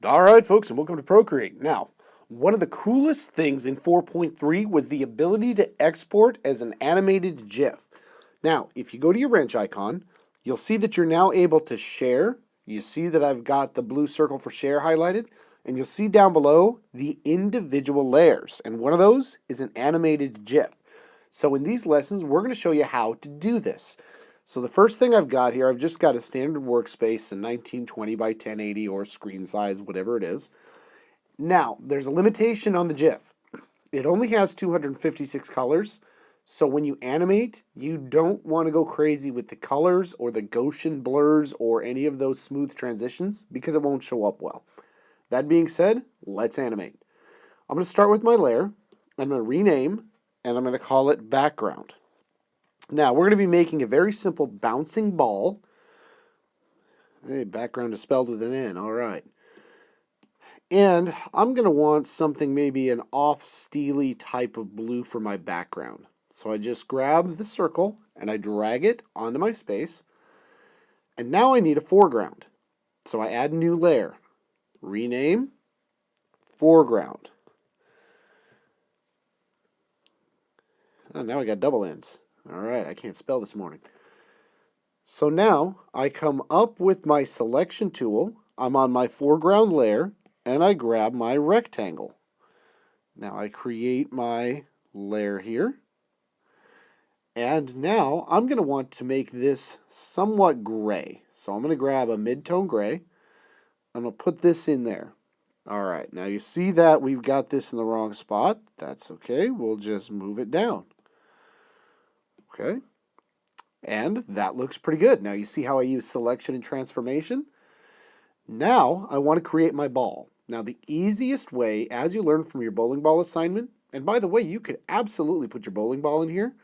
All right, folks, and welcome to Procreate. Now, one of the coolest things in 4.3 was the ability to export as an animated GIF. Now, if you go to your wrench icon, you'll see that you're now able to share. You see that I've got the blue circle for share highlighted, and you'll see down below the individual layers, and one of those is an animated GIF. So in these lessons, we're going to show you how to do this. So the first thing I've got here, I've just got a standard workspace in 1920 by 1080 or screen size, whatever it is. Now, there's a limitation on the GIF. It only has 256 colors, so when you animate, you don't want to go crazy with the colors or the Gaussian blurs or any of those smooth transitions because it won't show up well. That being said, let's animate. I'm going to start with my layer. I'm going to rename, and I'm going to call it background. Now, we're going to be making a very simple bouncing ball. Hey, background is spelled with an N, all right. And I'm going to want something, maybe an off-steely type of blue for my background. So I just grab the circle and I drag it onto my space. And now I need a foreground. So I add a new layer. Rename, foreground. Oh, now I got double N's. All right, I can't spell this morning. So now I come up with my selection tool. I'm on my foreground layer, and I grab my rectangle. Now I create my layer here. And now I'm going to want to make this somewhat gray. So I'm going to grab a mid-tone gray. I'm going to put this in there. All right, now you see that we've got this in the wrong spot. That's okay. We'll just move it down. Okay, and that looks pretty good. Now you see how I use selection and transformation? Now I want to create my ball. Now the easiest way, as you learn from your bowling ball assignment, and by the way, you could absolutely put your bowling ball in here,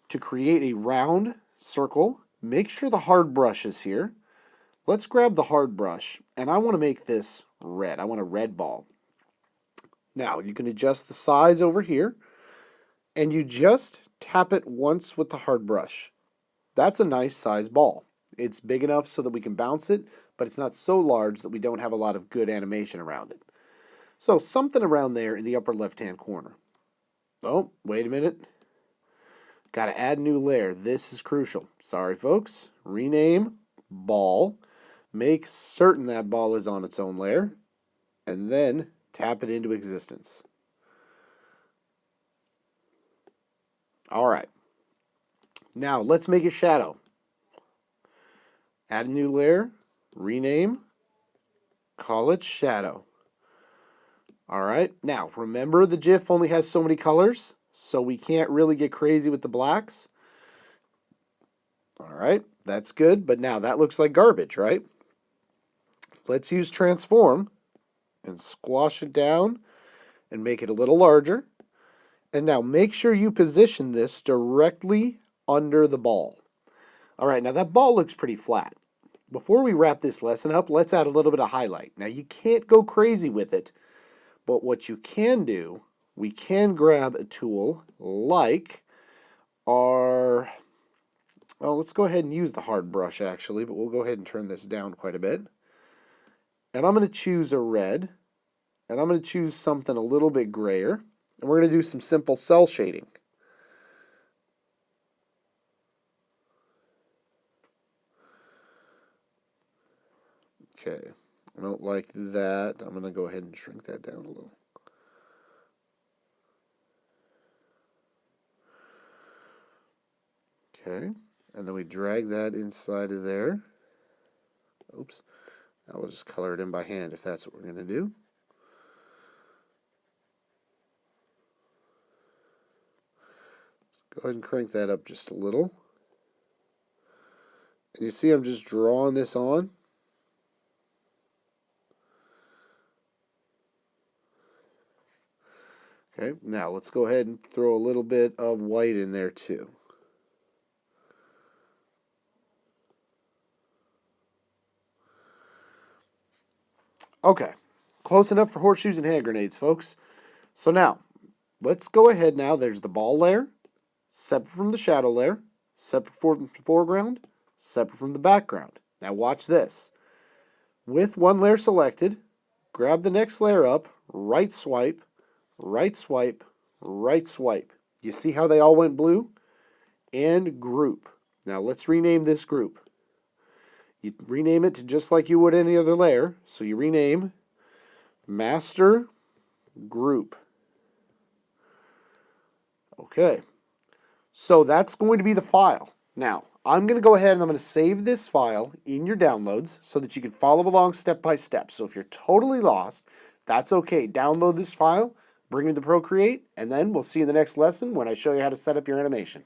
to create a round circle, make sure the hard brush is here. Let's grab the hard brush, and I want to make this red. I want a red ball. Now you can adjust the size over here, and you just tap it once with the hard brush. That's a nice size ball. It's big enough so that we can bounce it, but it's not so large that we don't have a lot of good animation around it. So something around there in the upper left-hand corner. Oh, wait a minute. Got to add a new layer. This is crucial. Sorry, folks. Rename ball. Make certain that ball is on its own layer, and then tap it into existence. All right. Now let's make a shadow. Add a new layer, rename, call it shadow. All right. Now remember the GIF only has so many colors, so we can't really get crazy with the blacks. All right. That's good, but now that looks like garbage, right? Let's use transform and squash it down and make it a little larger. And now make sure you position this directly under the ball. All right, now that ball looks pretty flat. Before we wrap this lesson up, let's add a little bit of highlight. Now you can't go crazy with it, but what you can do, we can grab a tool like our, well, let's go ahead and use the hard brush actually, but we'll go ahead and turn this down quite a bit. And I'm going to choose a red, and I'm going to choose something a little bit grayer. And we're going to do some simple cell shading. Okay, I don't like that. I'm going to go ahead and shrink that down a little. Okay, and then we drag that inside of there. Oops. Now we'll just color it in by hand if that's what we're going to do. Go ahead and crank that up just a little. And you see I'm just drawing this on. Okay, now let's go ahead and throw a little bit of white in there too. Okay, close enough for horseshoes and hand grenades, folks. So now, let's go ahead now. There's the ball layer, separate from the shadow layer, separate from the foreground, separate from the background. Now watch this. With one layer selected, grab the next layer up, right swipe, right swipe, right swipe. You see how they all went blue? And group. Now let's rename this group. You rename it to just like you would any other layer. So you rename master group. Okay. So that's going to be the file. Now, I'm going to go ahead and I'm going to save this file in your downloads so that you can follow along step by step. So if you're totally lost, that's okay. Download this file, bring it to Procreate, and then we'll see you in the next lesson when I show you how to set up your animation.